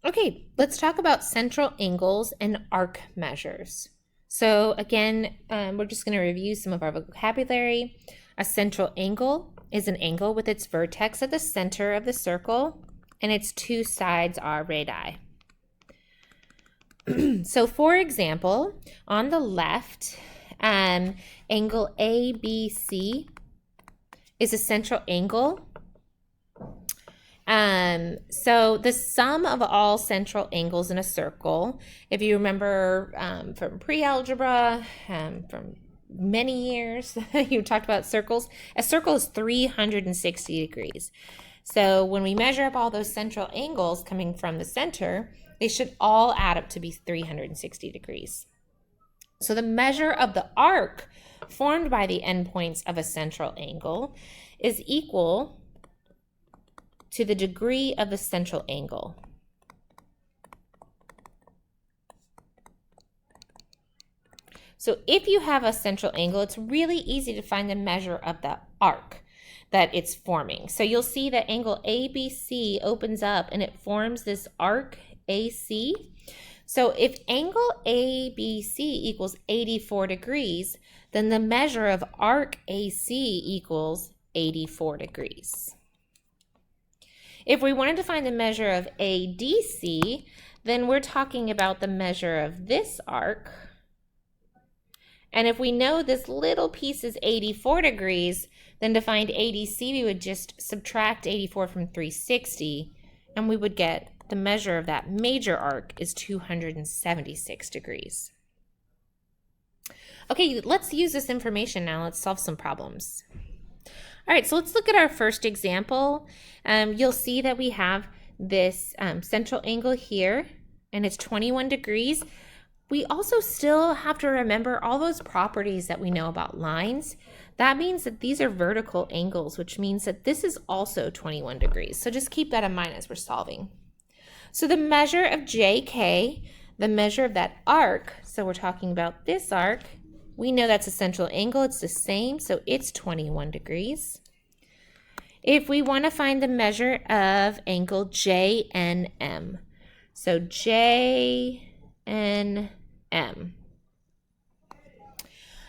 Okay, let's talk about central angles and arc measures. So again, we're just going to review some of our vocabulary. A central angle is an angle with its vertex at the center of the circle, and its two sides are radii. So for example, on the left, angle ABC is a central angle. So the sum of all central angles in a circle, if you remember from pre-algebra, from many years, you talked about circles. A circle is 360 degrees. So when we measure up all those central angles coming from the center, they should all add up to be 360 degrees. So the measure of the arc formed by the endpoints of a central angle is equal to the degree of the central angle. So if you have a central angle, it's really easy to find the measure of the arc that it's forming. So you'll see that angle ABC opens up and it forms this arc AC. So if angle ABC equals 84 degrees, then the measure of arc AC equals 84 degrees. If we wanted to find the measure of ADC, then we're talking about the measure of this arc. And if we know this little piece is 84 degrees, then to find ADC, we would just subtract 84 from 360, and we would get the measure of that major arc is 276 degrees. Okay, let's use this information now. Let's solve some problems. All right, so let's look at our first example. You'll see that we have this central angle here, and it's 21 degrees. We also still have to remember all those properties that we know about lines. That means that these are vertical angles, which means that this is also 21 degrees. So just keep that in mind as we're solving. So the measure of JK, the measure of that arc, so we're talking about this arc, we know that's a central angle, it's the same, so it's 21 degrees. If we want to find the measure of angle JNM, so JNM.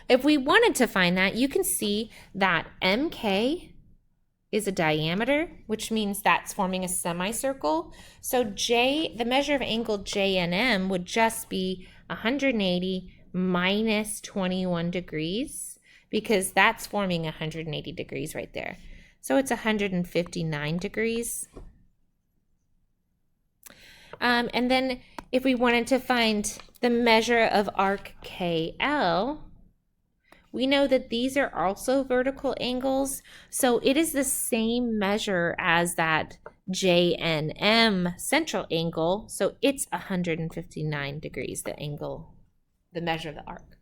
If we wanted to find that, you can see that MK is a diameter, which means that's forming a semicircle. So the measure of angle JNM would just be 180 minus 21 degrees, because that's forming 180 degrees right there. So it's 159 degrees. And then if we wanted to find the measure of arc KL, we know that these are also vertical angles, so it is the same measure as that JNM central angle, so it's 159 degrees, the measure of the arc.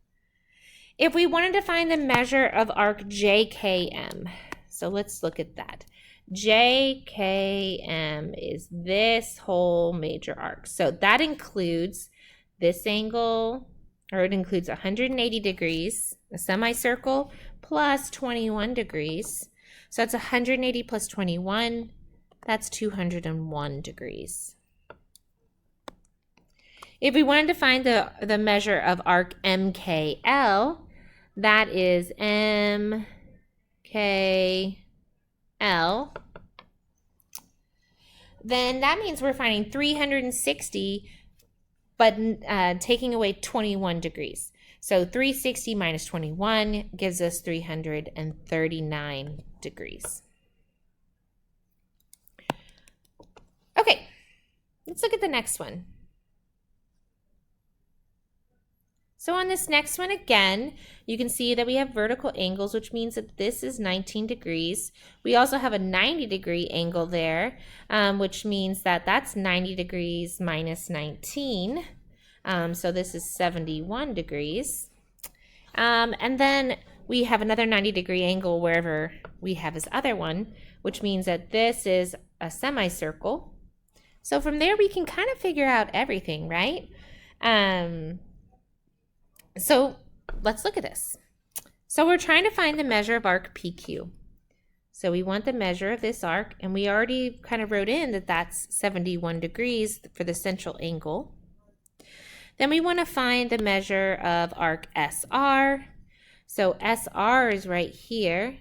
If we wanted to find the measure of arc JKM, so let's look at that. JKM is this whole major arc, so that includes this angle, or it includes 180 degrees, a semicircle, plus 21 degrees. So that's 180 plus 21, that's 201 degrees. If we wanted to find the measure of arc MKL, that is MKL, then that means we're finding 360, but taking away 21 degrees. So 360 minus 21 gives us 339 degrees. Okay, let's look at the next one. So on this next one, again, you can see that we have vertical angles, which means that this is 19 degrees. We also have a 90-degree angle there, which means that that's 90 degrees minus 19. So this is 71 degrees. And then we have another 90-degree angle wherever we have this other one, which means that this is a semicircle. So from there, we can kind of figure out everything, right? So let's look at this. So we're trying to find the measure of arc PQ. So we want the measure of this arc, and we already kind of wrote in that that's 71 degrees for the central angle. Then we want to find the measure of arc SR. So SR is right here,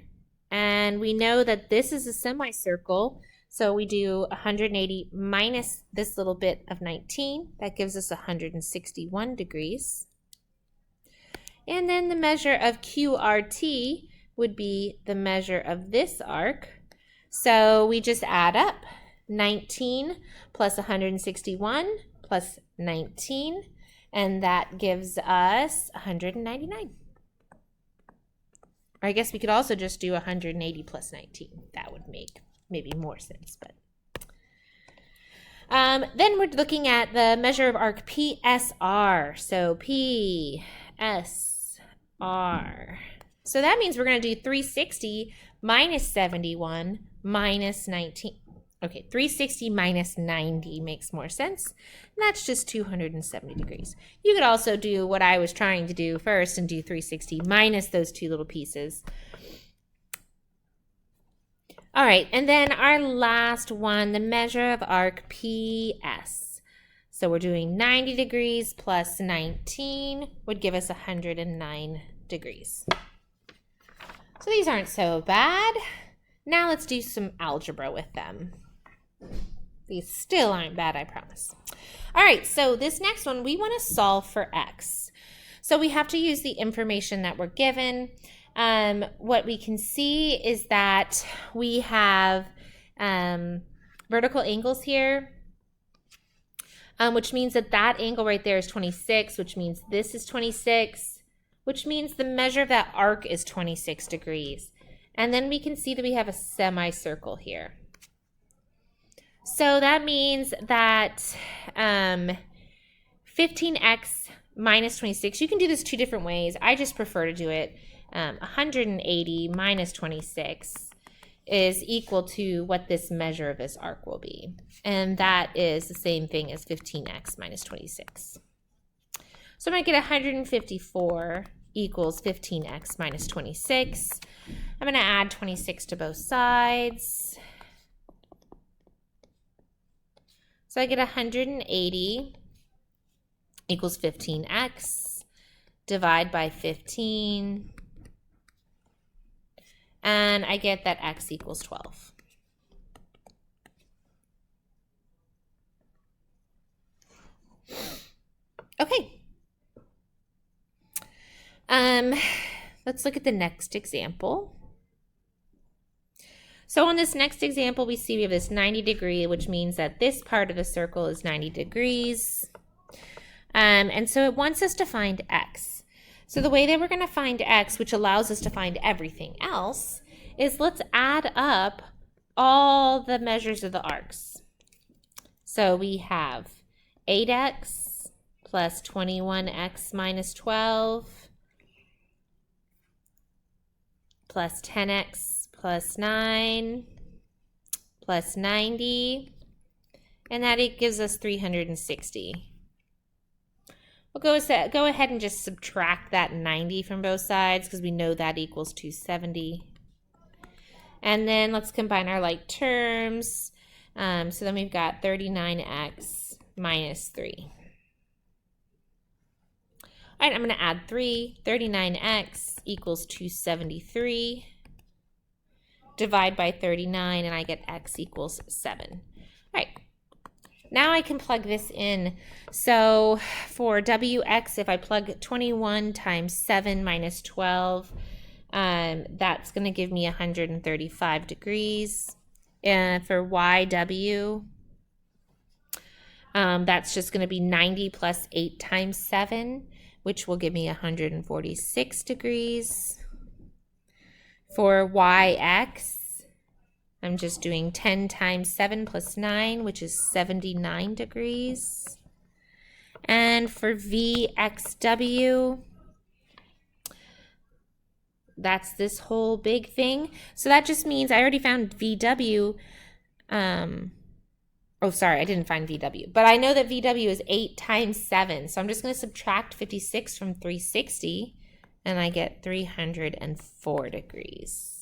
and we know that this is a semicircle, so we do 180 minus this little bit of 19. That gives us 161 degrees. And then the measure of QRT would be the measure of this arc. So we just add up 19 plus 161 plus 19, and that gives us 199. Or I guess we could also just do 180 plus 19. That would make maybe more sense. But then we're looking at the measure of arc PSR. So PSR. So that means we're going to do 360 minus 71 minus 19. Okay, 360 minus 90 makes more sense. And that's just 270 degrees. You could also do what I was trying to do first and do 360 minus those two little pieces. All right, and then our last one, the measure of arc PS. So we're doing 90 degrees plus 19 would give us 109 degrees. So these aren't so bad. Now let's do some algebra with them. These still aren't bad, I promise. All right, so this next one, we want to solve for x. So we have to use the information that we're given. What we can see is that we have vertical angles here, which means that that angle right there is 26, which means this is 26, which means the measure of that arc is 26 degrees. And then we can see that we have a semicircle here. So that means that 15x minus 26, you can do this two different ways. I just prefer to do it 180 minus 26 is equal to what this measure of this arc will be. And that is the same thing as 15x minus 26. So I'm going to get 154 equals 15x minus 26. I'm going to add 26 to both sides. So I get 180 equals 15x, divide by 15, and I get that x equals 12. Okay. Let's look at the next example. So on this next example, we see we have this 90 degree, which means that this part of the circle is 90 degrees. And so it wants us to find x. So the way that we're going to find x, which allows us to find everything else, is let's add up all the measures of the arcs. So we have 8x plus 21x minus 12 plus 10x plus 9 plus 90, and that it gives us 360. We'll go ahead and just subtract that 90 from both sides because we know that equals 270. And then let's combine our like terms. So then we've got 39x minus 3. All right, I'm going to add 3. 39x equals 273. Divide by 39, and I get x equals 7. All right. Now I can plug this in. So for wx, if I plug 21 times 7 minus 12, that's going to give me 135 degrees. And for yw, that's just going to be 90 plus 8 times 7, which will give me 146 degrees. For yx, I'm just doing 10 times 7 plus 9, which is 79 degrees. And for vxw, that's this whole big thing. So that just means I already found vw. Oh, sorry, I didn't find VW. But I know that VW is 8 times 7. So I'm just going to subtract 56 from 360, and I get 304 degrees.